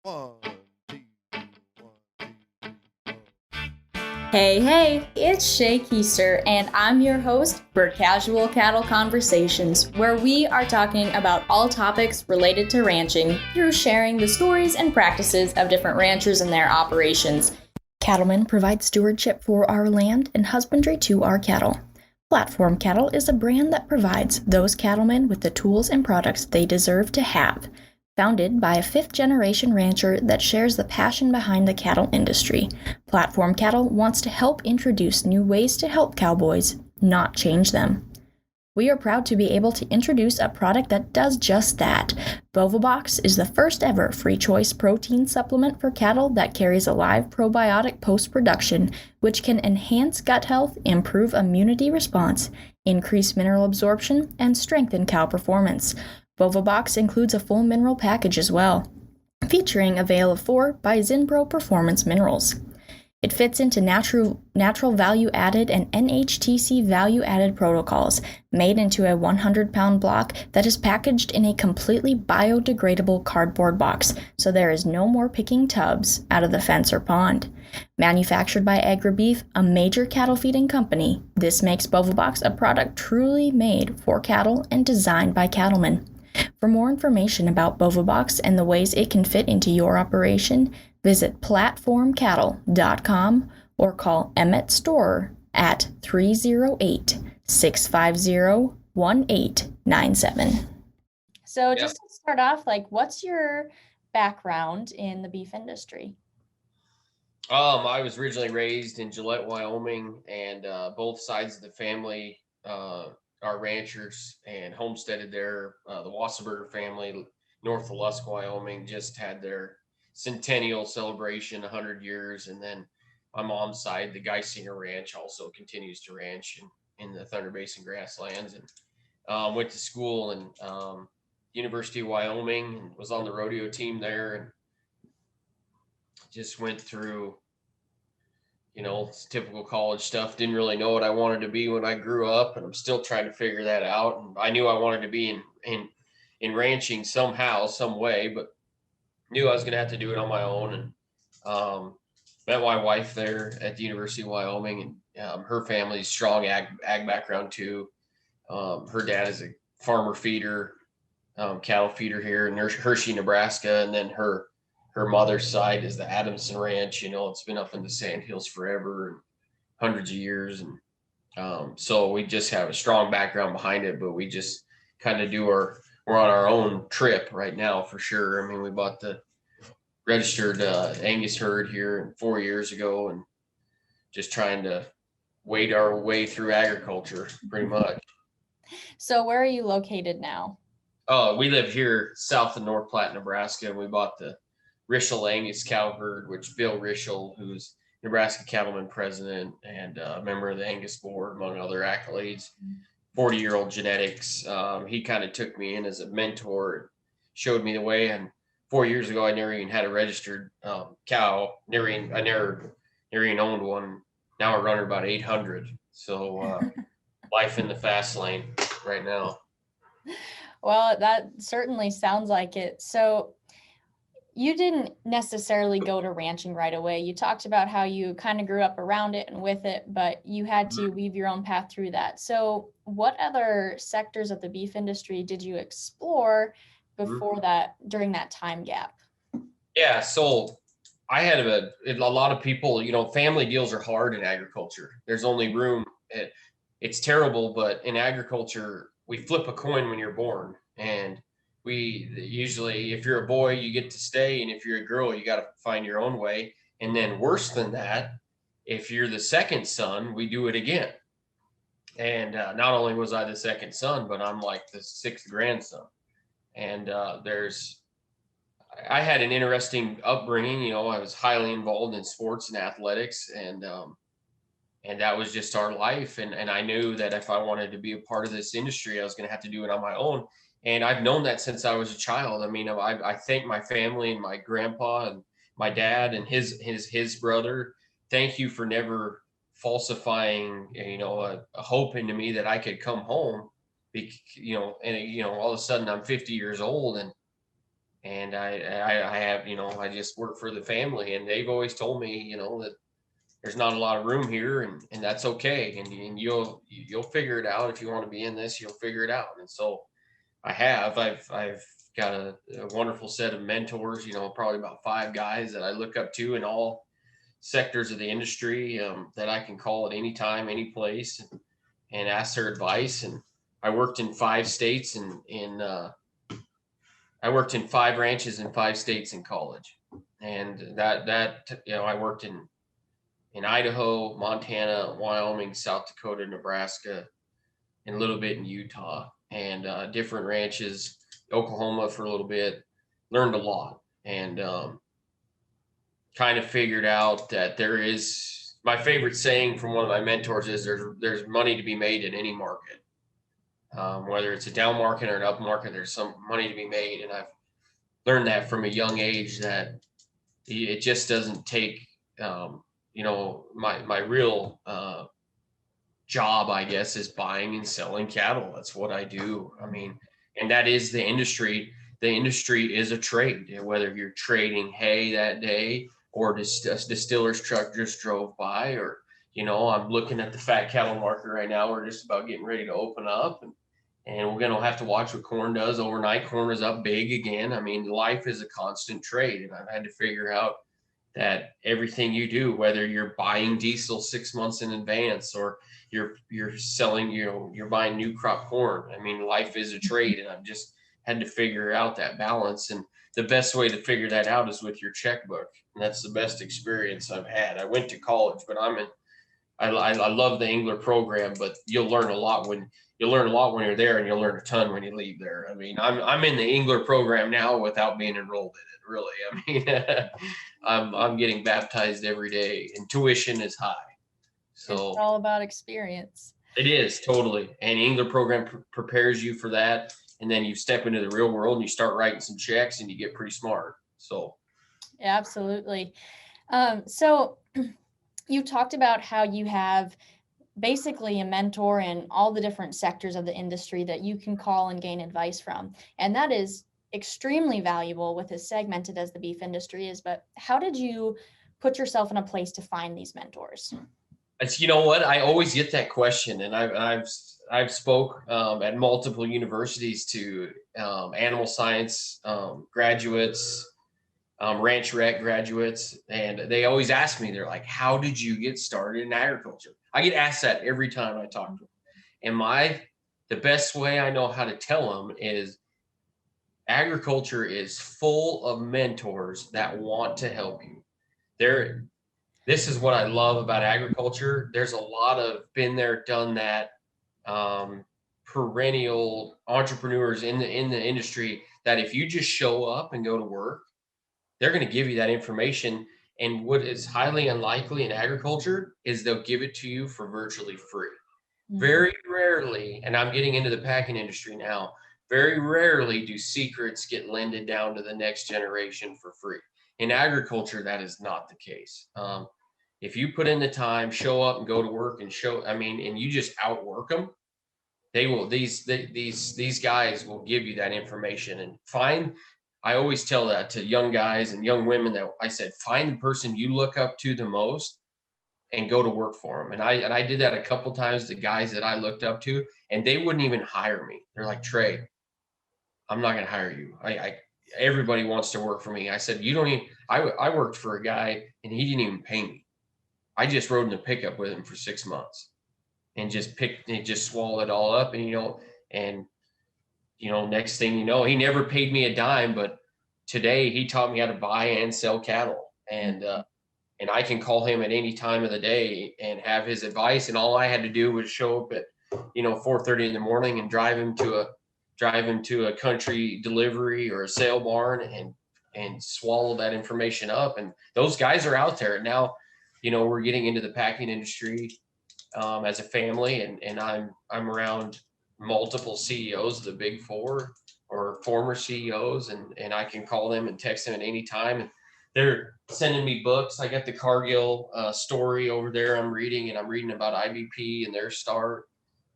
One, two, one, two, three, four. Hey, it's Shay Keister, and I'm your host for Casual Cattle Conversations, where we are talking about all topics related to ranching through sharing the stories and practices of different ranchers and their operations. Cattlemen provide stewardship for our land and husbandry to our cattle. Platform Cattle is a brand that provides those cattlemen with the tools and products they deserve to have. Founded by a fifth-generation rancher that shares the passion behind the cattle industry, Platform Cattle wants to help introduce new ways to help cowboys, not change them. We are proud to be able to introduce a product that does just that. BovaBox is the first ever free choice protein supplement for cattle that carries a live probiotic post-production, which can enhance gut health, improve immunity response, increase mineral absorption, and strengthen cow performance. BovaBox includes a full mineral package as well, featuring a Veil of 4 by Zinpro Performance Minerals. It fits into natural value-added and NHTC value-added protocols, made into a 100-pound block that is packaged in a completely biodegradable cardboard box, so there is no more picking tubs out of the fence or pond. Manufactured by AgriBeef, a major cattle feeding company, this makes BovaBox a product truly made for cattle and designed by cattlemen. For more information about BovaBox and the ways it can fit into your operation, visit platformcattle.com or call Emmett Storer at 308-650-1897. So just to start off, what's your background in the beef industry? I was originally raised in Gillette, Wyoming, and both sides of the family are ranchers and homesteaded there. The Wasserburger family, north of Lusk, Wyoming, just had their centennial celebration, 100 years. And then my mom's side, the Geisinger Ranch, also continues to ranch in the Thunder Basin grasslands. And went to school in University of Wyoming and was on the rodeo team there, and just went through typical college stuff. Didn't really know what I wanted to be when I grew up, and I'm still trying to figure that out. And I knew I wanted to be in ranching somehow, some way, but knew I was going to have to do it on my own. And met my wife there at the University of Wyoming, and her family's strong ag background too. Her dad is a farmer feeder, cattle feeder here in Hershey, Nebraska, and then her mother's side is the Adamson Ranch. It's been up in the Sandhills forever and hundreds of years. And so we just have a strong background behind it, but we just kind of we're on our own trip right now for sure. I mean, we bought the registered Angus herd here 4 years ago, and just trying to wade our way through agriculture pretty much. So where are you located now? We live here south of North Platte, Nebraska, and we bought the Rischel Angus cow herd, which Bill Rischel, who's Nebraska cattleman president and a member of the Angus board, among other accolades, 40-year-old genetics. He kind of took me in as a mentor and showed me the way. And 4 years ago, I never even had a registered cow. I never even owned one. Now I run her about 800. So life in the fast lane right now. Well, that certainly sounds like it. So you didn't necessarily go to ranching right away. You talked about how you kind of grew up around it and with it, but you had to weave your own path through that. So what other sectors of the beef industry did you explore before that, during that time gap? Yeah, so I had a lot of people, family deals are hard in agriculture. There's only room. It's terrible, but in agriculture, we flip a coin when you're born. And we usually, if you're a boy, you get to stay. And if you're a girl, you got to find your own way. And then worse than that, if you're the second son, we do it again. And not only was I the second son, but I'm like the sixth grandson. And I had an interesting upbringing. I was highly involved in sports and athletics, and that was just our life. And I knew that if I wanted to be a part of this industry, I was going to have to do it on my own. And I've known that since I was a child. I mean, I thank my family and my grandpa and my dad and his brother. Thank you for never falsifying, a hope into me that I could come home. And all of a sudden I'm 50 years old, and And I have, I just work for the family, and they've always told me, that there's not a lot of room here, and that's okay. And you'll figure it out. If you want to be in this, you'll figure it out. And so I've got a wonderful set of mentors, probably about 5 guys that I look up to in all sectors of the industry, that I can call at any time, any place, and ask their advice. And I worked in 5 states, and I worked in 5 ranches in 5 states in college. And I worked in Idaho, Montana, Wyoming, South Dakota, Nebraska, and a little bit in Utah, and different ranches, Oklahoma for a little bit. Learned a lot, and kind of figured out that there is, my favorite saying from one of my mentors is, there's money to be made in any market. Whether it's a down market or an up market, there's some money to be made. And I've learned that from a young age, that it just doesn't take, my real job, I guess, is buying and selling cattle. That's what I do. I mean, and that is the industry. The industry is a trade, whether you're trading hay that day, or a distiller's truck just drove by, or, I'm looking at the fat cattle market right now. We're just about getting ready to open up, and we're going to have to watch what corn does overnight. Corn is up big again. I mean, life is a constant trade, and I've had to figure out that everything you do, whether you're buying diesel 6 months in advance, or you're selling, you're buying new crop corn. I mean, life is a trade, and I've just had to figure out that balance. And the best way to figure that out is with your checkbook. And that's the best experience I've had. I went to college, but I love the Engler program, but you'll learn a lot when you're there, and you'll learn a ton when you leave there. I mean, I'm in the Engler program now without being enrolled in it, really. I mean, I'm getting baptized every day, and tuition is high. So it's all about experience. It is, totally. And Engler program prepares you for that. And then you step into the real world, and you start writing some checks, and you get pretty smart. So yeah, absolutely. So you talked about how you have basically a mentor in all the different sectors of the industry that you can call and gain advice from. And that is extremely valuable with as segmented as the beef industry is. But how did you put yourself in a place to find these mentors? it's, you know what, I always get that question, and I've spoke at multiple universities to animal science graduates, ranch rec graduates, and they always ask me, they're like, how did you get started in agriculture? I get asked that every time I talk to them. And the best way I know how to tell them is, agriculture is full of mentors that want to help you. This is what I love about agriculture. There's a lot of been there, done that, perennial entrepreneurs in the industry, that if you just show up and go to work, they're going to give you that information. And what is highly unlikely in agriculture is they'll give it to you for virtually free. Mm-hmm. Very rarely, and I'm getting into the packing industry now, very rarely do secrets get lended down to the next generation for free. In agriculture, that is not the case. If you put in the time, show up and go to work and and you just outwork them, they will, these guys will give you that information. And I always tell that to young guys and young women, that I said, find the person you look up to the most and go to work for them. And I did that a couple times, the guys that I looked up to, and they wouldn't even hire me. They're like, Trey, I'm not going to hire you. Everybody wants to work for me. I said, you don't even, I worked for a guy, and he didn't even pay me. I just rode in the pickup with him for 6 months and just swallowed it all up. And next thing you know, he never paid me a dime, but today he taught me how to buy and sell cattle. And I can call him at any time of the day and have his advice. And all I had to do was show up at, 4:30 in the morning and drive him to a country delivery or a sale barn, and swallow that information up. And those guys are out there now. We're getting into the packing industry as a family, and I'm around multiple CEOs of the big four, or former CEOs, and I can call them and text them at any time, and they're sending me books. I got the Cargill story over there I'm reading, and I'm reading about IBP and their start.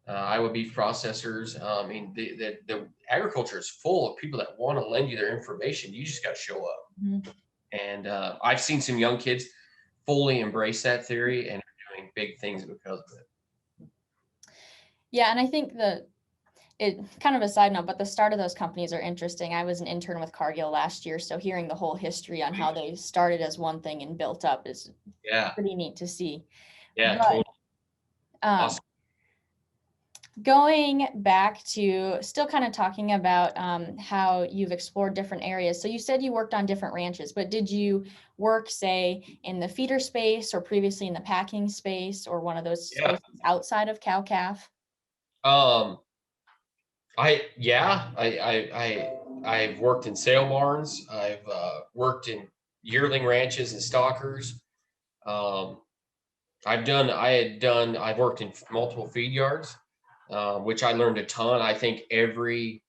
Iowa beef processors. I mean, the agriculture is full of people that want to lend you their information. You just got to show up. Mhm. And I've seen some young kids fully embrace that theory and are doing big things because of it. Yeah, and I think it kind of a side note, but the start of those companies are interesting. I was an intern with Cargill last year, so hearing the whole history on how they started as one thing and built up is Yeah, pretty neat to see. yeah, But totally awesome. going back to still kind of talking about how you've explored different areas. So you said you worked on different ranches, but did you work, say, in the feeder space or previously in the packing space or one of those Yeah. spaces outside of cow-calf? I've worked in sale barns. I've worked in yearling ranches and stockers. Um, I've worked in multiple feed yards, which I learned a ton. I think every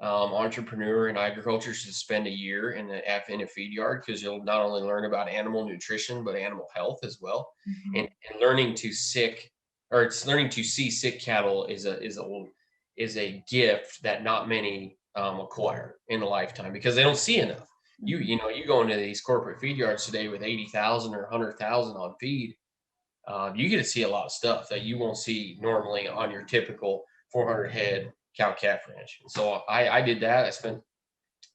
entrepreneur in agriculture should spend a year in a feed yard, because you'll not only learn about animal nutrition but animal health as well. Mhm. And learning to see sick cattle is a gift that not many acquire in a lifetime, because they don't see enough. You go into these corporate feed yards today with 80,000 or 100,000 on feed. You get to see a lot of stuff that you won't see normally on your typical 400 head cow calf ranch. So I did that. I spent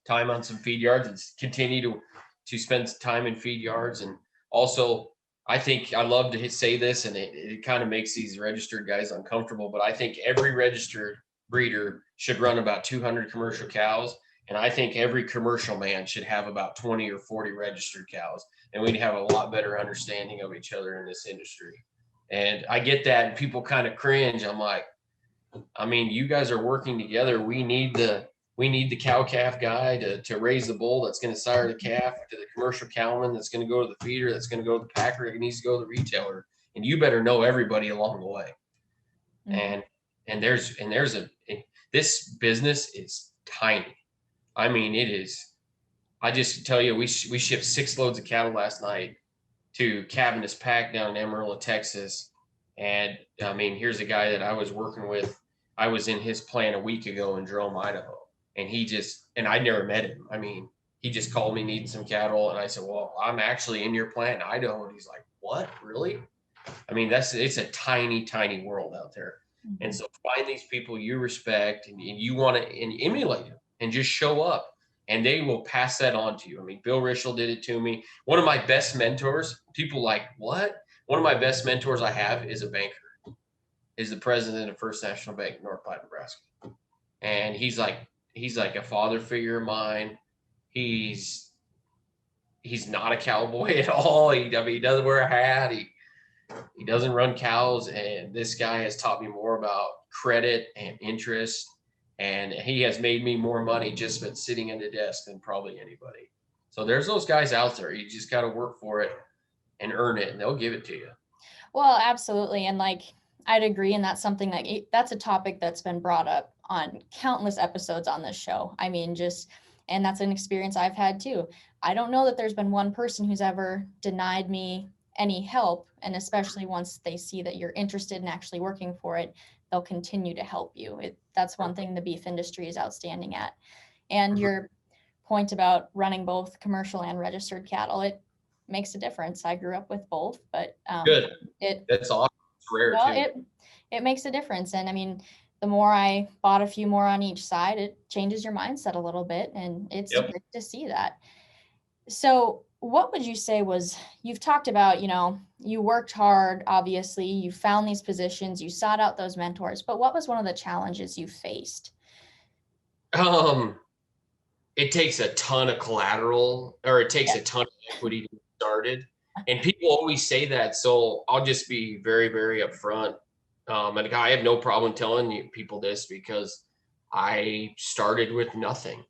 time on some feed yards and continue to spend time in feed yards. And also, I think I love to say this, and it kind of makes these registered guys uncomfortable, but I think every registered breeder should run about 200 commercial cows. And I think every commercial man should have about 20 or 40 registered cows. And we'd have a lot better understanding of each other in this industry. And I get that, and people kind of cringe. I'm like, I mean, you guys are working together. We need the cow calf guy to raise the bull that's going to sire the calf, to the commercial cowman that's going to go to the feeder, that's going to go to the packer, that needs to go to the retailer. And you better know everybody along the way. Mhm. This business is tiny. I mean, it is. I just tell you, we shipped 6 loads of cattle last night to Cabinets Pack down in Amarillo, Texas. And I mean, here's a guy that I was working with. I was in his plant a week ago in Jerome, Idaho. And I never met him. I mean, he just called me needing some cattle. And I said, well, I'm actually in your plant in Idaho. And he's like, what, really? I mean, it's a tiny, tiny world out there. And Mhm. so find these people you respect and you want to emulate them, and just show up, and they will pass that on to you. I mean, Bill Rischel did it to me. One of my best mentors, people like, what? One of my best mentors I have is a banker, is the president of First National Bank, North Platte, Nebraska. And he's like a father figure of mine. He's not a cowboy at all. He doesn't wear a hat. He doesn't run cows, and this guy has taught me more about credit and interest, and he has made me more money just by sitting at the desk than probably anybody. So there's those guys out there. You just got to work for it and earn it, and they'll give it to you. Well, absolutely. And I'd agree. And that's something that's a topic that's been brought up on countless episodes on this show. I mean, and that's an experience I've had too. I don't know that there's been one person who's ever denied me any help. And especially once they see that you're interested in actually working for it, they'll continue to help you. That's one thing the beef industry is outstanding at. And your point about running both commercial and registered cattle, it makes a difference. I grew up with both, but Good. it That's awesome. It's rare well, too. it makes a difference. And I mean, the more I bought a few more on each side, it changes your mindset a little bit, and it's Yep. good to see that. So, what would you say you've talked about, you worked hard, obviously, you found these positions, you sought out those mentors, but what was one of the challenges you faced? Um, it takes a ton of collateral, or it takes Yeah. a ton of equity to get started. And people always say that. So I'll just be very, very upfront. And I have no problem telling you people this, because I started with nothing.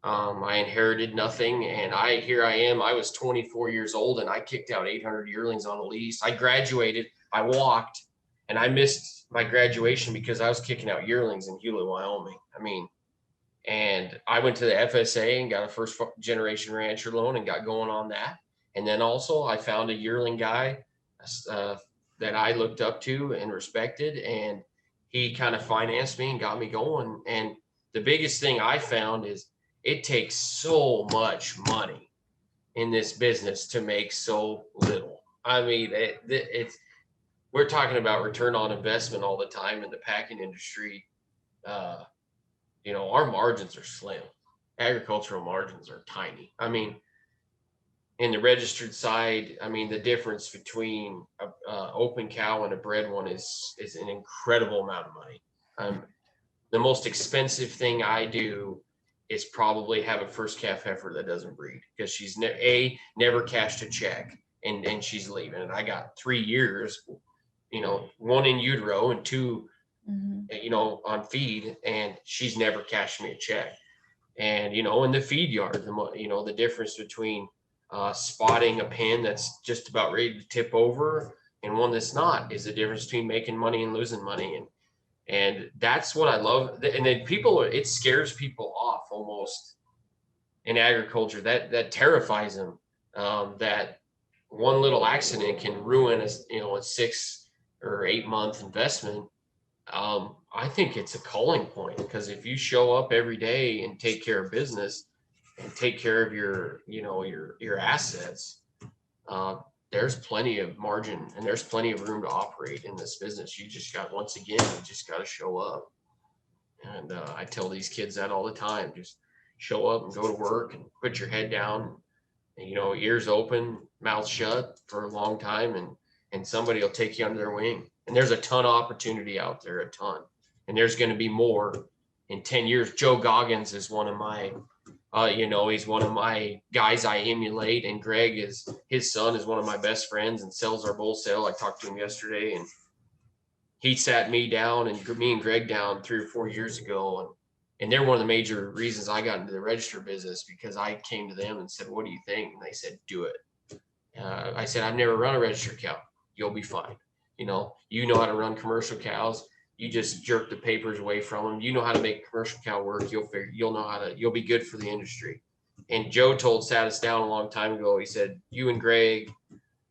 I inherited nothing, and here I am. I was 24 years old, and I kicked out 800 yearlings on a lease. I graduated, I walked, and I missed my graduation because I was kicking out yearlings in Hewlett, Wyoming. I mean, and I went to the FSA and got a first generation rancher loan and got going on that. And then also I found a yearling guy that I looked up to and respected, and he kind of financed me and got me going. And the biggest thing I found is it takes so much money in this business to make so little. I mean, it's we're talking about return on investment all the time in the packing industry. Our margins are slim. Agricultural margins are tiny. I mean, in the registered side, I mean, the difference between a open cow and a bred one is an incredible amount of money. The most expensive thing I do is probably have a first calf heifer that doesn't breed because she's never cashed a check and she's leaving. And I got 3 years, one in utero and 2, on feed, and she's never cashed me a check. And, in the feed yard, the difference between spotting a pen that's just about ready to tip over and one that's not is the difference between making money and losing money. And that's what I love. And then it scares people off almost in agriculture. That terrifies them. That one little accident can ruin a 6 or 8 month investment. I think it's a calling point, because if you show up every day and take care of business and take care of your assets, there's plenty of margin and there's plenty of room to operate in this business. You just got to show up. And I tell these kids that all the time, just show up and go to work and put your head down and, ears open, mouth shut for a long time, and somebody will take you under their wing. And there's a ton of opportunity out there, a ton. And there's going to be more in 10 years. Joe Goggins is one of my, he's one of my guys I emulate. And his son is one of my best friends and sells our bull sale. I talked to him yesterday, and he sat me down and me and Greg down 3 or 4 years ago. And they're one of the major reasons I got into the register business, because I came to them and said, what do you think? And they said, do it. I said, I've never run a registered cow. You'll be fine. You know how to run commercial cows. You just jerk the papers away from them. You know how to make commercial cow work. You'll be good for the industry. And Joe sat us down a long time ago. He said, you and Greg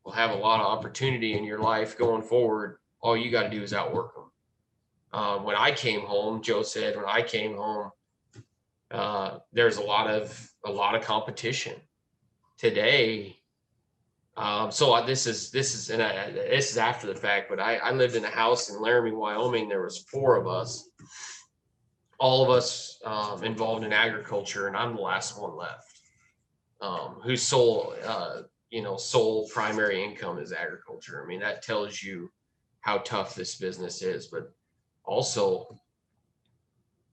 will have a lot of opportunity in your life going forward. All you got to do is outwork them. When I came home, Joe said, there's a lot of competition today. So this is after the fact, but I lived in a house in Laramie, Wyoming. There was 4 of us, all of us involved in agriculture, and I'm the last one left, whose sole primary income is agriculture. I mean, that tells you how tough this business is, but also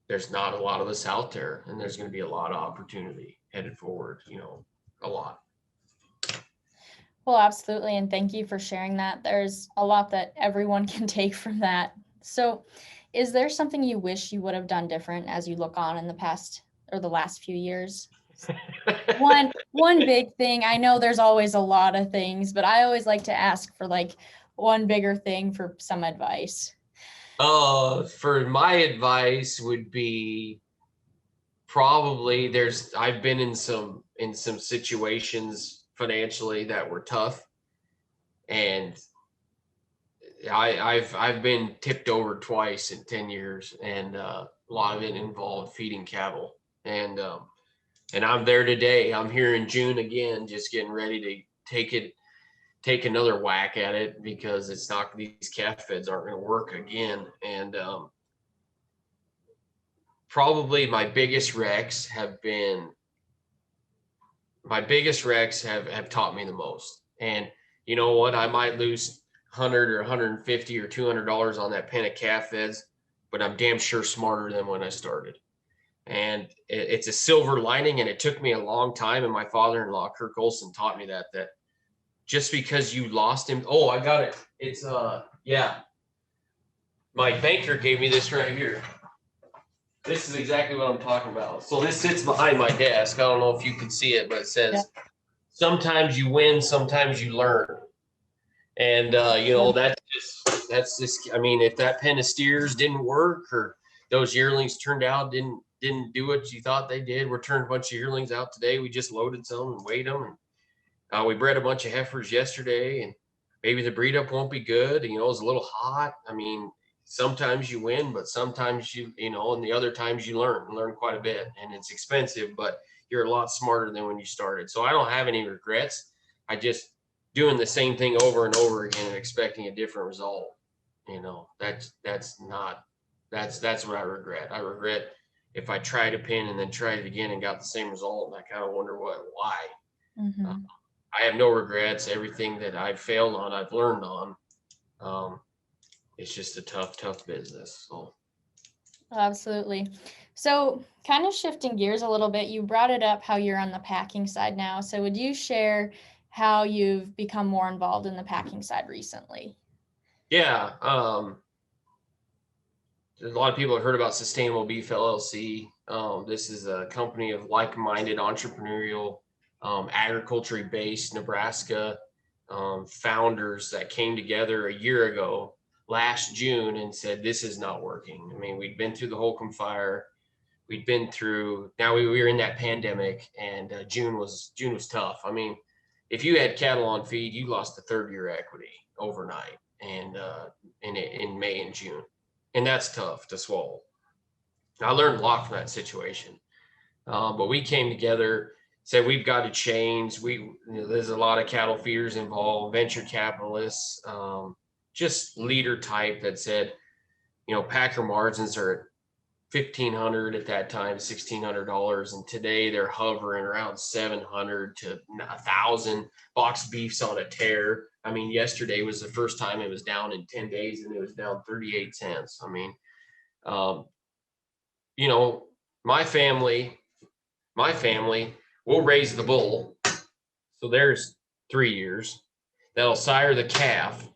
there's not a lot of us out there, and there's going to be a lot of opportunity headed forward, a lot. Well, absolutely. And thank you for sharing that. There's a lot that everyone can take from that. So is there something you wish you would have done different as you look on in the past or the last few years? One big thing. I know there's always a lot of things, but I always like to ask for one bigger thing for some advice. For my advice would be probably I've been in some situations financially that were tough, and I've been tipped over twice in 10 years, and a lot of it involved feeding cattle, and I'm there today. I'm here in June again, just getting ready to take another whack at it, because these calf feds aren't going to work again. And probably my biggest wrecks have taught me the most. And you know what? I might lose $100 or $150 or $200 on that pen of calf feds, but I'm damn sure smarter than when I started. And it's a silver lining, and it took me a long time. And my father-in-law, Kirk Olson, taught me that just because you lost him. Oh, I got it. It's my banker gave me this right here. This is exactly what I'm talking about. So this sits behind my desk. I don't know if you can see it, but it says, Sometimes you win, sometimes you learn. And, that's just, I mean, if that pen of steers didn't work, or those yearlings turned out, didn't do what you thought they did. We're turning a bunch of yearlings out today. We just loaded some and weighed them. And we bred a bunch of heifers yesterday, and maybe the breed up won't be good. It was a little hot. I mean, sometimes you win, but sometimes and the other times you learn quite a bit, and it's expensive, but you're a lot smarter than when you started. So I don't have any regrets. I just doing the same thing over and over again and expecting a different result. That's what I regret. I regret if I tried a pin and then tried it again and got the same result, and I kind of wonder why. Mm-hmm. I have no regrets. Everything that I've failed on, I've learned on. It's just a tough business. So. Absolutely. So, kind of shifting gears a little bit, you brought it up how you're on the packing side now. So, would you share how you've become more involved in the packing side recently? Yeah. A lot of people have heard about Sustainable Beef LLC. This is a company of like-minded entrepreneurial, agriculture-based Nebraska founders that came together a year ago, last June, and said, this is not working. I mean, we'd been through the Holcomb fire. We'd been through, now we were in that pandemic, and June was tough. I mean, if you had cattle on feed, you lost a third of your equity overnight, and in May and June. And that's tough to swallow. I learned a lot from that situation. But we came together, said we've got to change. There's a lot of cattle feeders involved, venture capitalists, just leader type that said, packer margins are at $1,500 at that time, $1,600, and today they're hovering around 700 to 1,000. Box beef's on a tear. I mean, yesterday was the first time it was down in 10 days, and it was down 38 cents. I mean, my family will raise the bull. So there's 3 years. That'll sire the calf,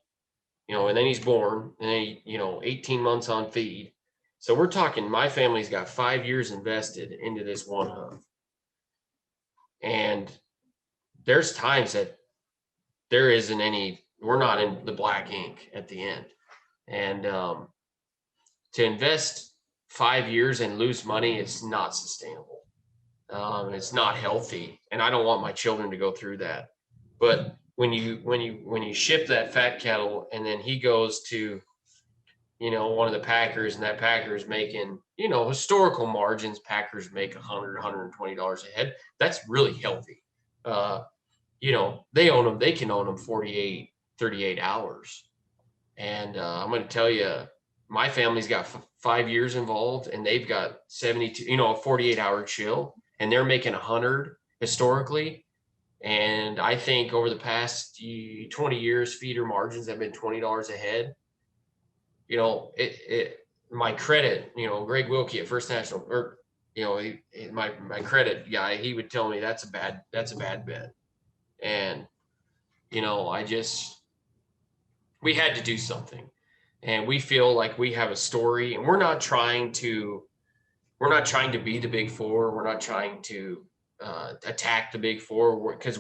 and then he's born, and then 18 months on feed. So we're talking, my family's got 5 years invested into this one hoof. And there's times that we're not in the black ink at the end. And to invest 5 years and lose money is not sustainable. It's not healthy. And I don't want my children to go through that. But when you ship that fat cattle and then he goes to one of the packers, and that packer is making, historical margins, packers make $100, $120 a head. That's really healthy. They can own them 48, 38 hours. And I'm going to tell you, my family's got 5 years involved, and they've got 72, a 48-hour chill, and they're making 100 historically. And I think over the past 20 years, feeder margins have been $20 a head. My credit, Greg Wilkie at First National, or my credit guy, he would tell me that's a bad bet. And we had to do something, and we feel like we have a story, and we're not trying to be the big four. We're not trying to attack the big four, because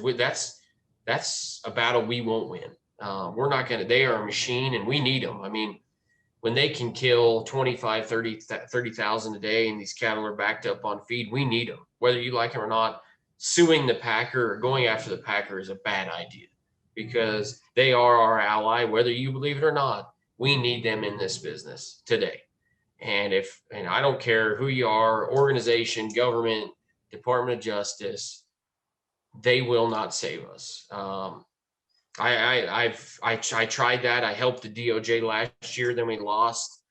that's a battle we won't win. We're not gonna. They are a machine, and we need them. I mean, when they can kill 25, 30,000 a day, and these cattle are backed up on feed, we need them, whether you like them or not. Suing the packer or going after the packer is a bad idea, because they are our ally, whether you believe it or not. We need them in this business today. And I don't care who you are, organization, government, Department of Justice, they will not save us. I tried that. I helped the DOJ last year. Then we lost.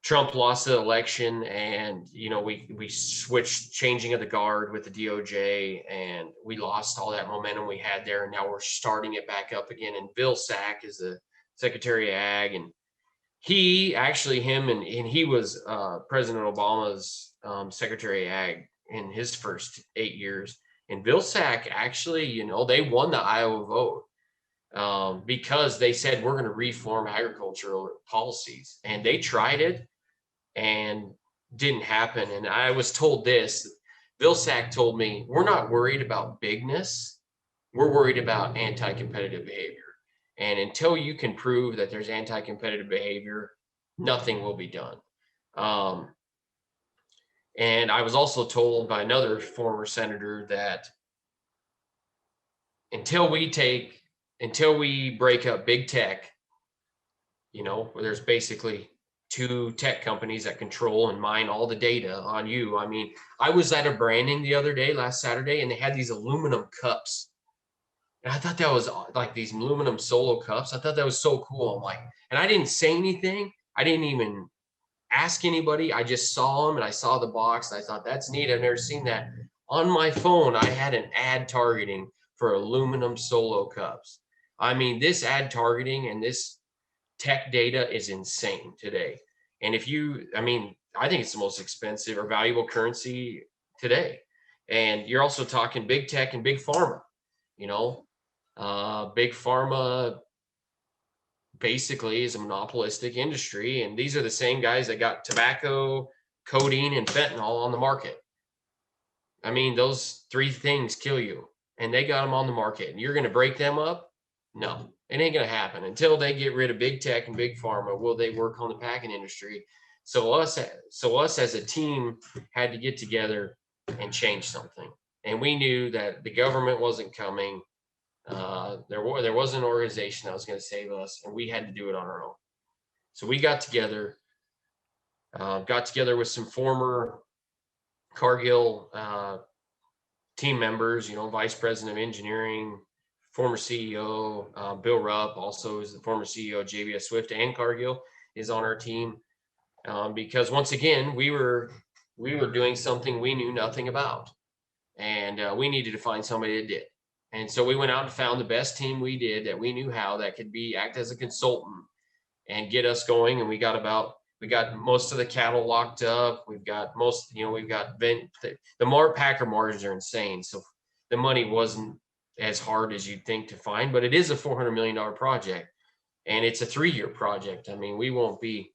Trump lost the election, and we switched, changing of the guard with the DOJ, and we lost all that momentum we had there. And now we're starting it back up again. And Bill Sack is the Secretary of Ag, and he was President Obama's Secretary of Ag in his first 8 years. And Bill Sack actually, they won the Iowa vote. Because they said we're going to reform agricultural policies, and they tried it and didn't happen. And I was told this, Bill Sack told me, we're not worried about bigness. We're worried about anti-competitive behavior. And until you can prove that there's anti-competitive behavior, nothing will be done. And I was also told by another former senator that until we break up big tech where there's basically two tech companies that control and mine all the data on you. I mean, I was at a branding the other day, last Saturday, and they had these aluminum cups. And I thought that was like these aluminum solo cups. I thought that was so cool. I'm like, and I didn't say anything. I didn't even ask anybody. I just saw them and I saw the box. And I thought that's neat. I've never seen that. On my phone, I had an ad targeting for aluminum solo cups. I mean, this ad targeting and this tech data is insane today. And I think it's the most expensive or valuable currency today. And you're also talking big tech and big pharma, you know, big pharma basically is a monopolistic industry. And these are the same guys that got tobacco, codeine, and fentanyl on the market. I mean, those three things kill you, and they got them on the market. And you're going to break them up? No, it ain't going to happen until they get rid of big tech and big pharma. Will they work on the packing industry? So us as a team had to get together and change something. And we knew that the government wasn't coming. There was an organization that was going to save us, and we had to do it on our own. So we got together with some former Cargill team members, vice president of engineering, former CEO, Bill Rupp, also is the former CEO of JBS Swift, and Cargill is on our team, because once again, we were doing something we knew nothing about, and we needed to find somebody that did. And so we went out and found the best team we did that we knew how that could act as a consultant and get us going. And we got most of the cattle locked up. We've got the packer margins are insane. So the money wasn't as hard as you'd think to find, but it is a $400 million project, and it's a 3-year project. I mean, we won't be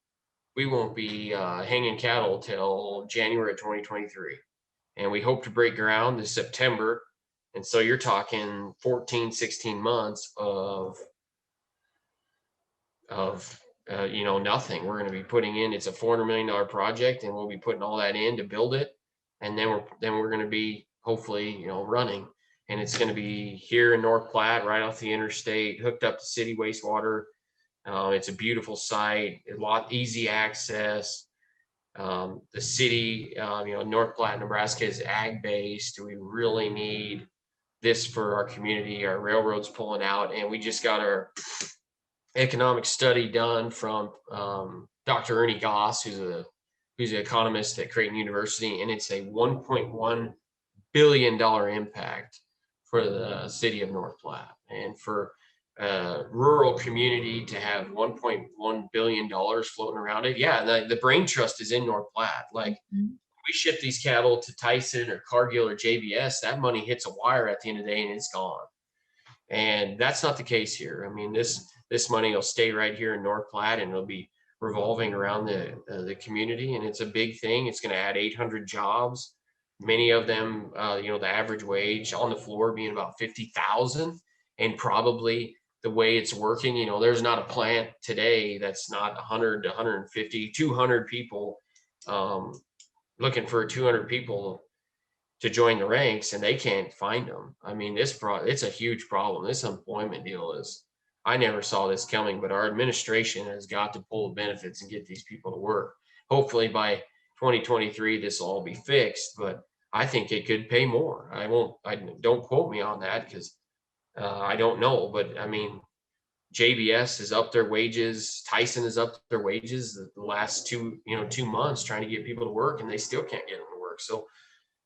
hanging cattle till January of 2023, and we hope to break ground this September. And so you're talking 14, 16 months of nothing. We're going to be putting in, it's a $400 million project, and we'll be putting all that in to build it. And then we're going to be hopefully, running, and it's going to be here in North Platte, right off the interstate, hooked up to city wastewater. It's a beautiful site, easy access. The city, North Platte, Nebraska is ag based. We really need this for our community. Our railroad's pulling out, and we just got our economic study done from Dr. Ernie Goss, who's an economist at Creighton University, and it's a $1.1 billion impact for the city of North Platte, and for a rural community to have $1.1 billion floating around it. Yeah, the brain trust is in North Platte. Like, we ship these cattle to Tyson or Cargill or JBS, that money hits a wire at the end of the day and it's gone. And that's not the case here. I mean, this money will stay right here in North Platte, and it'll be revolving around the community. And it's a big thing. It's going to add 800 jobs. Many of them, the average wage on the floor being about 50,000, and probably the way it's working, there's not a plant today that's not 100 to 150, 200 people, looking for 200 people to join the ranks, and they can't find them. I mean, it's a huge problem. This employment deal I never saw this coming, but our administration has got to pull the benefits and get these people to work. Hopefully by 2023, this will all be fixed, but I think it could pay more. Don't quote me on that, because I don't know, but I mean, JBS has upped their wages. Tyson has upped their wages the last 2 months trying to get people to work, and they still can't get them to work. So,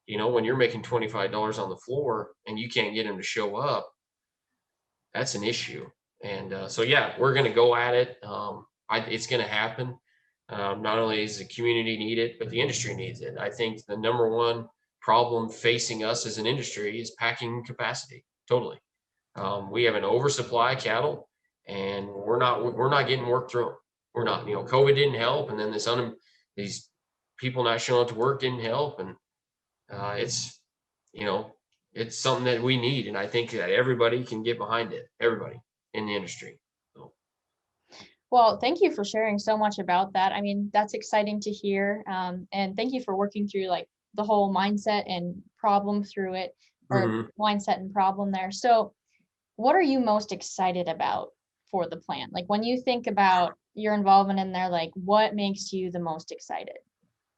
when you're making $25 on the floor and you can't get them to show up, that's an issue. And so, yeah, we're going to go at it. It's going to happen. Not only does the community need it, but the industry needs it. I think the number one problem facing us as an industry is packing capacity. Totally. We have an oversupply of cattle, and we're not getting work through them. We're not. COVID didn't help, and then these people not showing up to work didn't help, and it's something that we need, and I think that everybody can get behind it. Everybody in the industry. So. Well, thank you for sharing so much about that. I mean, that's exciting to hear, and thank you for working through like the whole mindset and problem through it, or mindset and problem there. So, what are you most excited about for the plan? Like, when you think about your involvement in there, like what makes you the most excited?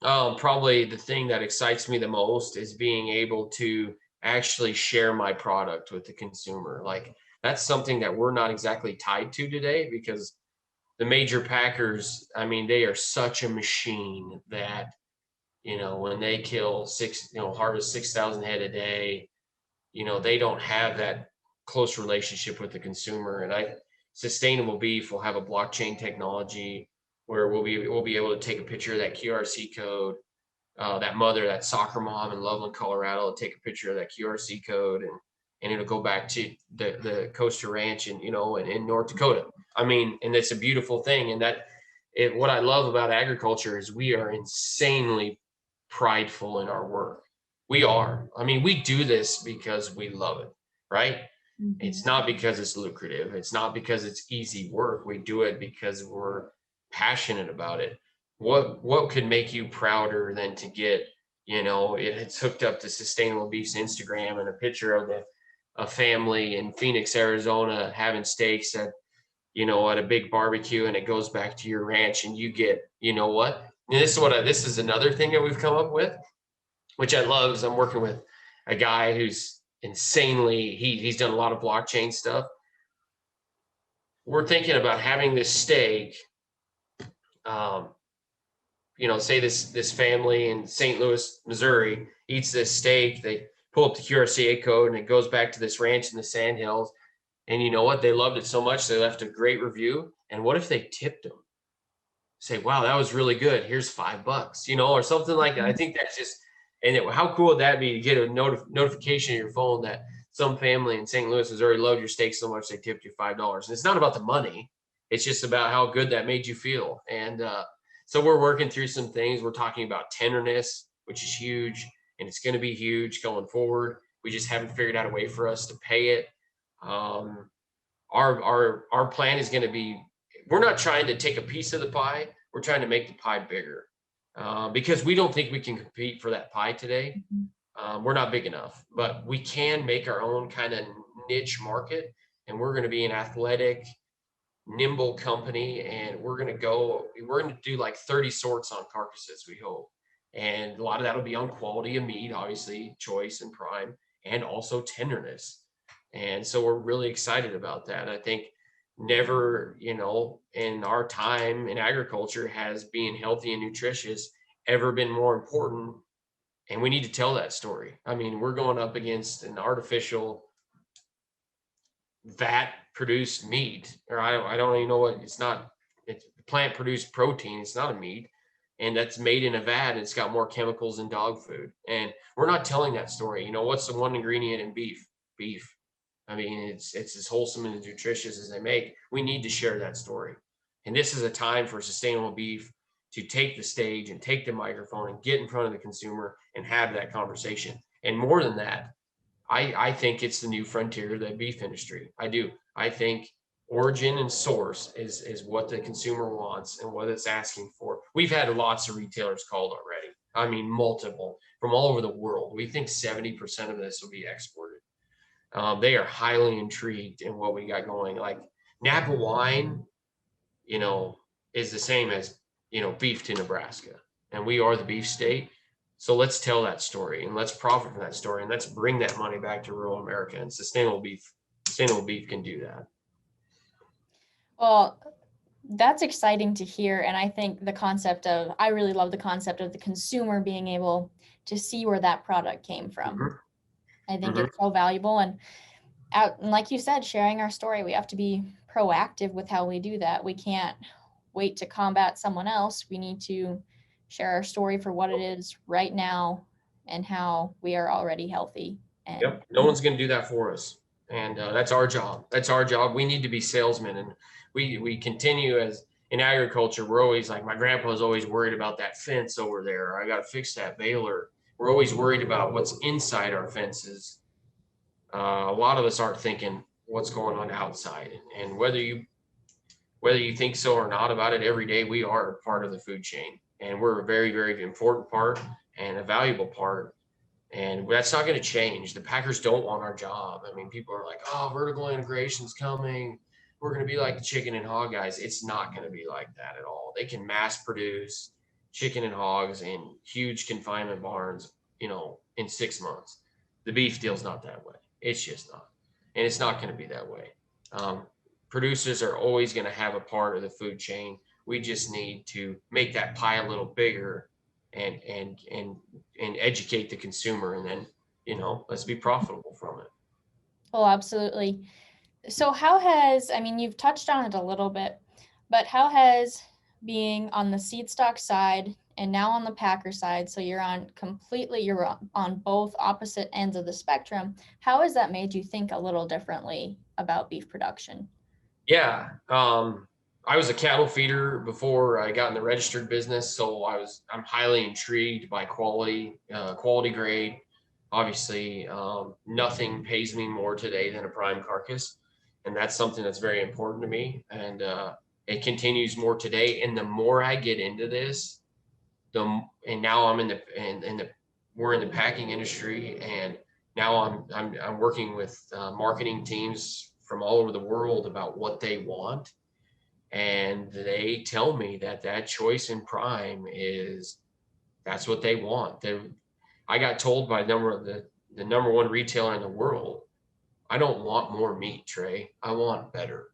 Probably the thing that excites me the most is being able to actually share my product with the consumer. Like that's something that we're not exactly tied to today because the major packers, I mean, they are such a machine that, when they kill harvest 6,000 head a day, they don't have that close relationship with the consumer. And sustainable beef will have a blockchain technology where we'll be able to take a picture of that QRC code. That mother, that soccer mom in Loveland, Colorado, will take a picture of that QRC code and it'll go back to the Coaster Ranch and in North Dakota. I mean, and it's a beautiful thing. And what I love about agriculture is we are insanely prideful in our work. We are. I mean, we do this because we love it, right? Mm-hmm. It's not because it's lucrative. It's not because it's easy work. We do it because we're passionate about it. What could make you prouder than to get, it's hooked up to Sustainable Beef's Instagram and a picture of a family in Phoenix, Arizona, having steaks at a big barbecue, and it goes back to your ranch, and you get, what? And this is another thing that we've come up with, which I love, is I'm working with a guy who's insanely, he's done a lot of blockchain stuff. We're thinking about having this steak, say this family in St. Louis, Missouri eats this steak. They pull up the QRCA code and it goes back to this ranch in the Sandhills. And you know what? They loved it so much they left a great review. And what if they tipped them? Say, wow, that was really good. Here's $5, or something like that. I think that's just, how cool would that be to get a notification on your phone that some family in St. Louis, Missouri loved your steak so much they tipped you $5. And it's not about the money. It's just about how good that made you feel. And so we're working through some things. We're talking about tenderness, which is huge, and it's going to be huge going forward. We just haven't figured out a way for us to pay it. Our plan is going to be, we're not trying to take a piece of the pie. We're trying to make the pie bigger because we don't think we can compete for that pie today. We're not big enough, but we can make our own kind of niche market, and we're going to be an athletic, nimble company, and we're going to do like 30 sorts on carcasses, we hope. And a lot of that will be on quality of meat, obviously, choice and prime, and also tenderness. And so we're really excited about that. I think never, in our time in agriculture has being healthy and nutritious ever been more important. And we need to tell that story. I mean, we're going up against an artificial vat produced meat, or I don't even know what, it's plant produced protein. It's not a meat, and that's made in a vat. And it's got more chemicals than dog food. And we're not telling that story. What's the one ingredient in beef? Beef. I mean, it's as wholesome and as nutritious as they make. We need to share that story. And this is a time for Sustainable Beef to take the stage and take the microphone and get in front of the consumer and have that conversation. And more than that, I think it's the new frontier of the beef industry. I do. I think origin and source is what the consumer wants and what it's asking for. We've had lots of retailers called already. I mean, multiple from all over the world. We think 70% of this will be exported. They are highly intrigued in what we got going. Like Napa wine, is the same as, beef to Nebraska. And we are the beef state. So let's tell that story and let's profit from that story and let's bring that money back to rural America, and Sustainable Beef can do that. Well, that's exciting to hear. And I think I really love the concept of the consumer being able to see where that product came from. Mm-hmm. I think it's so valuable. And like you said, sharing our story, we have to be proactive with how we do that. We can't wait to combat someone else. We need to share our story for what it is right now and how we are already healthy. And yep. No one's going to do that for us. And that's our job. That's our job. We need to be salesmen. And we continue as in agriculture. We're always like, my grandpa was always worried about that fence over there. I got to fix that baler. We're always worried about what's inside our fences. A lot of us aren't thinking what's going on outside. And whether you think so or not about it, every day we are part of the food chain. And we're a very, very important part and a valuable part. And that's not going to change. The Packers don't want our job. I mean, people are like, oh, vertical integration's coming. we're going to be like the chicken and hog guys. It's not going to be like that at all. They can mass produce chicken and hogs in huge confinement barns, in 6 months. The beef deal's not that way. It's just not. And it's not going to be that way. Producers are always going to have a part of the food chain. We just need to make that pie a little bigger and educate the consumer, and then, let's be profitable from it. Oh, absolutely. So you've touched on it a little bit, but how has being on the seed stock side and now on the packer side, so you're on both opposite ends of the spectrum, how has that made you think a little differently about beef production? Yeah. I was a cattle feeder before I got in the registered business. So I'm highly intrigued by quality grade. Obviously, nothing pays me more today than a prime carcass. And that's something that's very important to me. And it continues more today. And the more I get into this, and now I'm we're in the packing industry, and now I'm working with marketing teams from all over the world about what they want. And they tell me that choice in prime that's what they want. I got told by the number one retailer in the world, I don't want more meat, Trey. I want better.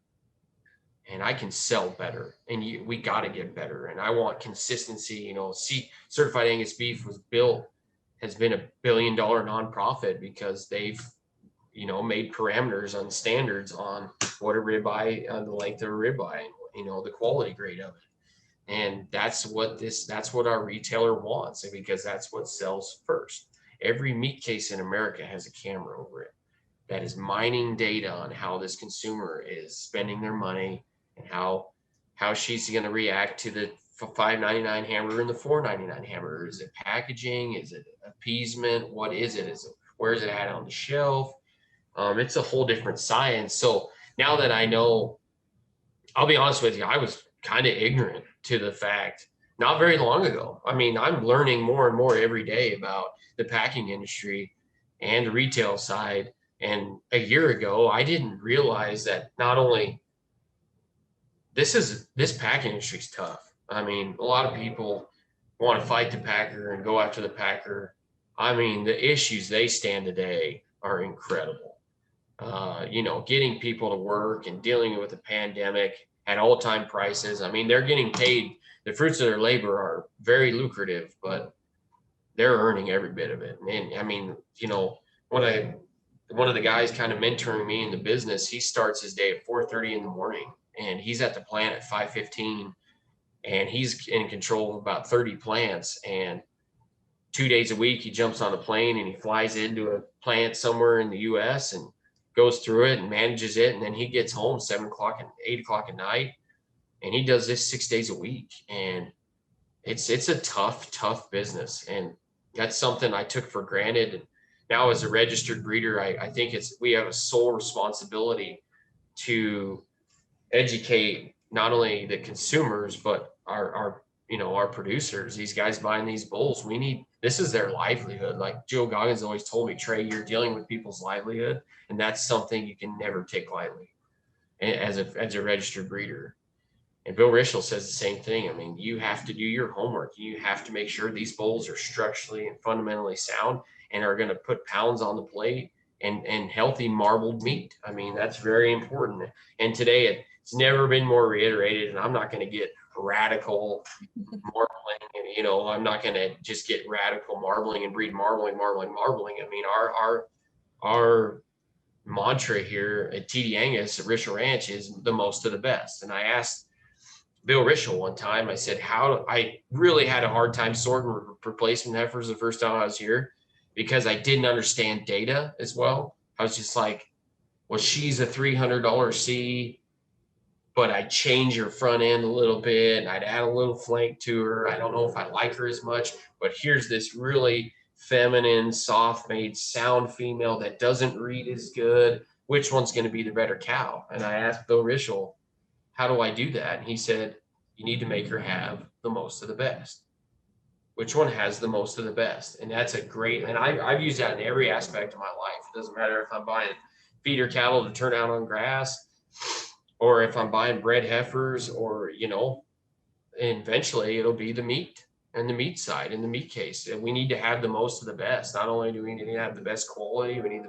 And I can sell better, and we got to get better. And I want consistency. Certified Angus Beef has been $1 billion nonprofit because they've, made parameters on standards on what a ribeye, the length of a ribeye, the quality grade of it. And that's what our retailer wants, because that's what sells first. Every meat case in America has a camera over it that is mining data on how this consumer is spending their money, and how she's going to react to the $5.99 hamburger and the $4.99 hamburger. Is it packaging? Is it appeasement? What is it? Where is it at on the shelf? It's a whole different science. So now that I know, I'll be honest with you, I was kind of ignorant to the fact not very long ago. I'm learning more and more every day about the packing industry and the retail side. And a year ago, I didn't realize that not only this packing industry is tough. A lot of people want to fight the packer and go after the packer. The issues they stand today are incredible. Getting people to work and dealing with the pandemic at all-time prices. They're getting paid. The fruits of their labor are very lucrative, but they're earning every bit of it. And one of the guys kind of mentoring me in the business, he starts his day at 4:30 in the morning, and he's at the plant at 5:15, and he's in control of about 30 plants. And 2 days a week, he jumps on a plane and he flies into a plant somewhere in the US and goes through it and manages it. And then he gets home 7 o'clock and 8 o'clock at night. And he does this 6 days a week. And it's a tough business. And that's something I took for granted. And now as a registered breeder, I think we have a sole responsibility to educate not only the consumers, but our producers, these guys buying these bulls. This is their livelihood. Like Joe Goggins always told me, Trey, you're dealing with people's livelihood. And that's something you can never take lightly as a registered breeder. And Bill Rischel says the same thing. You have to do your homework. You have to make sure these bulls are structurally and fundamentally sound and are going to put pounds on the plate and healthy marbled meat. That's very important. And today it's never been more reiterated, and I'm not going to get radical marbling. I'm not going to just get radical marbling and breed marbling. Our mantra here at TD Angus at Rischel Ranch is the most of the best. And I asked Bill Rischel one time, I said, I really had a hard time sorting replacement heifers the first time I was here, because I didn't understand data as well. I was just like, well, she's a $300 C, but I'd change her front end a little bit, and I'd add a little flank to her. I don't know if I like her as much, but here's this really feminine, soft-made, sound female that doesn't read as good. Which one's going to be the better cow? And I asked Bill Rischel, how do I do that? And he said, you need to make her have the most of the best. Which one has the most of the best? And that's a great, and I've used that in every aspect of my life. It doesn't matter if I'm buying feeder cattle to turn out on grass, or if I'm buying bred heifers, or, and eventually it'll be the meat and the meat side and the meat case. And we need to have the most of the best. Not only do we need to have the best quality, we need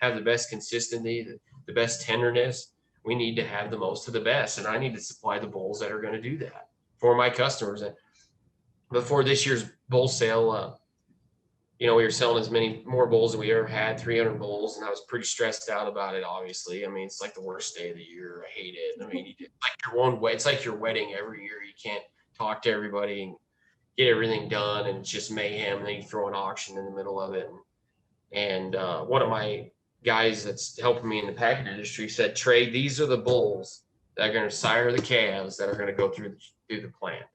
have the best consistency, the best tenderness. We need to have the most of the best. And I need to supply the bulls that are going to do that for my customers. And before this year's bull sale, we were selling as many more bulls than we ever had, 300 bulls, and I was pretty stressed out about it. Obviously, I mean, it's like the worst day of the year. I hate it. I mean, it's like it's like your wedding every year. You can't talk to everybody and get everything done, and it's just mayhem. And then you throw an auction in the middle of it. And one of my guys that's helping me in the packing industry said, "Trey, these are the bulls that are going to sire the calves that are going to go through the plant."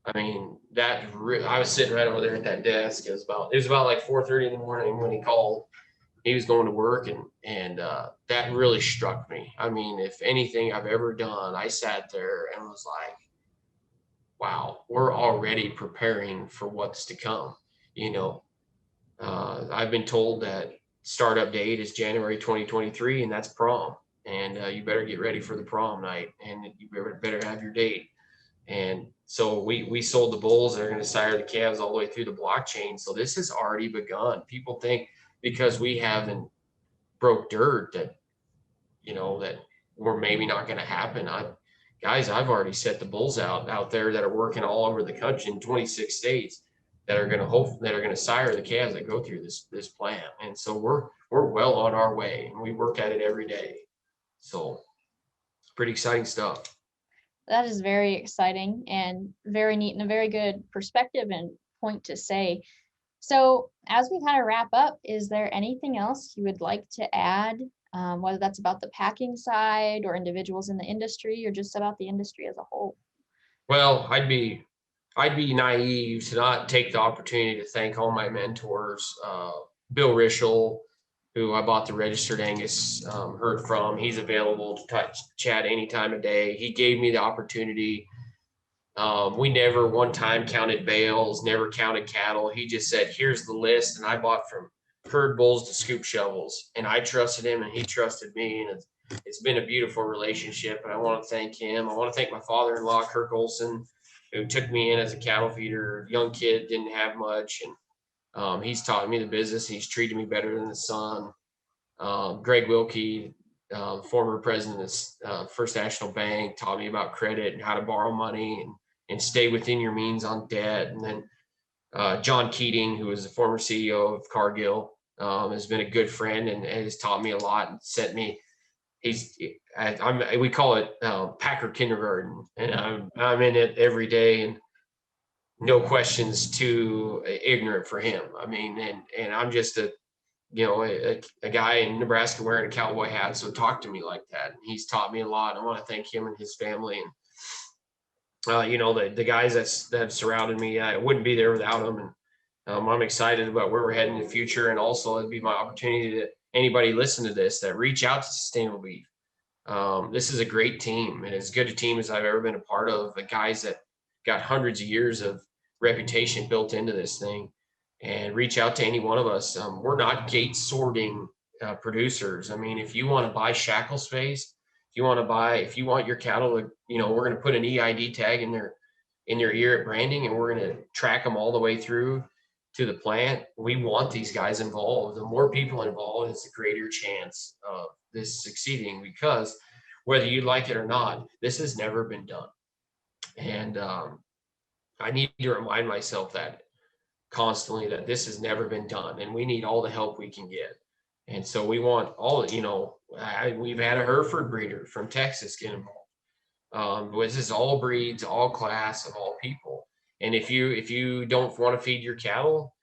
I mean, I was sitting right over there at that desk. It was about like 4:30 in the morning when he called. He was going to work, and that really struck me. I mean, if anything I've ever done, I sat there and was like, wow, we're already preparing for what's to come. You know, I've been told that startup date is January 2023, and that's prom. And you better get ready for the prom night, and you better have your date. And so we sold the bulls that are going to sire the calves all the way through the blockchain. So this has already begun. People think because we haven't broke dirt that we're maybe not going to happen. I've already set the bulls out there that are working all over the country in 26 states that are going to sire the calves that go through this plant. And so we're well on our way, and we work at it every day. So it's pretty exciting stuff. That is very exciting and very neat and a very good perspective and point to say. So, as we kind of wrap up, is there anything else you would like to add, whether that's about the packing side or individuals in the industry or just about the industry as a whole? Well, I'd be naive to not take the opportunity to thank all my mentors. Bill Rischel, who I bought the registered Angus herd from, he's available to chat any time of day. He gave me the opportunity. We never one time counted bales, never counted cattle. He just said, "Here's the list," and I bought from herd bulls to scoop shovels, and I trusted him, and he trusted me, and it's been a beautiful relationship. And I want to thank him. I want to thank my father-in-law, Kirk Olson, who took me in as a cattle feeder. Young kid, didn't have much, and he's taught me the business. He's treated me better than a son. Greg Wilkie, former president of First National Bank, taught me about credit and how to borrow money and stay within your means on debt. And then John Keating, who was the former CEO of Cargill, has been a good friend and has taught me a lot and sent me. We call it Packer kindergarten, and I'm in it every day, and no questions too ignorant for him. I mean, and I'm just a guy in Nebraska wearing a cowboy hat. So talk to me like that. And he's taught me a lot. I want to thank him and his family. And, the guys that have surrounded me, I wouldn't be there without them. And I'm excited about where we're heading in the future. And also it'd be my opportunity to anybody listen to this that reach out to Sustainable Beef. This is a great team, and as good a team as I've ever been a part of. The guys that got hundreds of years of reputation built into this thing. And reach out to any one of us. We're not gate sorting producers. I mean, if you want to buy shackle space, if you want your cattle to, we're going to put an EID tag in your ear at branding, and we're going to track them all the way through to the plant. We want these guys involved. The more people involved, it's a greater chance of this succeeding, because whether you like it or not, this has never been done. And I need to remind myself that constantly, that this has never been done, and we need all the help we can get. And so we want we've had a Hereford breeder from Texas get involved. This is all breeds, all class of all people. And if you don't want to feed your cattle,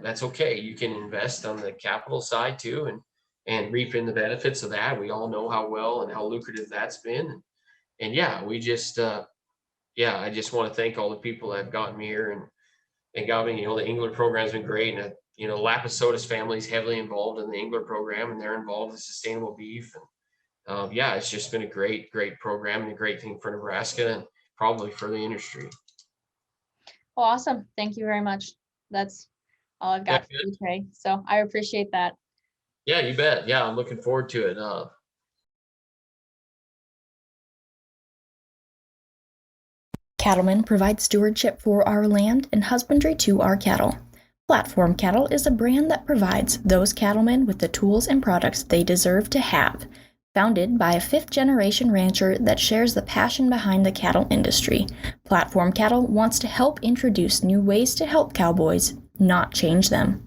that's okay. You can invest on the capital side too, and reap in the benefits of that. We all know how well and how lucrative that's been. And I just want to thank all the people that have gotten me here and got me. The Engler program's been great. And, Lapisota's family is heavily involved in the Engler program, and they're involved in Sustainable Beef. And it's just been a great, great program and a great thing for Nebraska and probably for the industry. Well, awesome. Thank you very much. That's all I've got for you, Trey. So I appreciate that. Yeah, you bet. Yeah, I'm looking forward to it. Cattlemen provide stewardship for our land and husbandry to our cattle. Platform Cattle is a brand that provides those cattlemen with the tools and products they deserve to have. Founded by a fifth-generation rancher that shares the passion behind the cattle industry, Platform Cattle wants to help introduce new ways to help cowboys, not change them.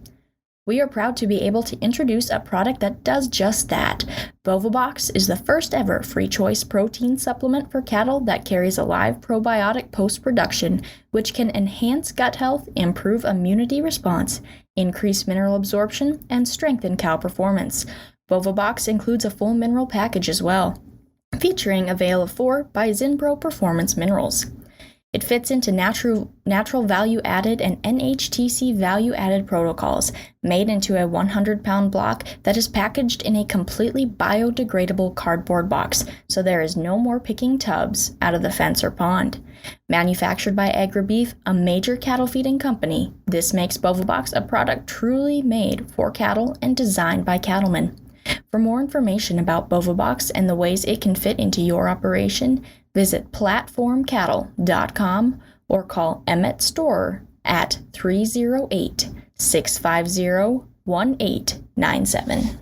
We are proud to be able to introduce a product that does just that. BovaBox is the first ever free choice protein supplement for cattle that carries a live probiotic post-production, which can enhance gut health, improve immunity response, increase mineral absorption, and strengthen cow performance. BovaBox includes a full mineral package as well, featuring a Veil of 4 by Zinpro Performance Minerals. It fits into natural value-added and NHTC value-added protocols, made into a 100-pound block that is packaged in a completely biodegradable cardboard box, so there is no more picking tubs out of the fence or pond. Manufactured by AgriBeef, a major cattle feeding company, this makes BovaBox a product truly made for cattle and designed by cattlemen. For more information about BovaBox and the ways it can fit into your operation, visit platformcattle.com or call Emmett Storer at 308-650-1897.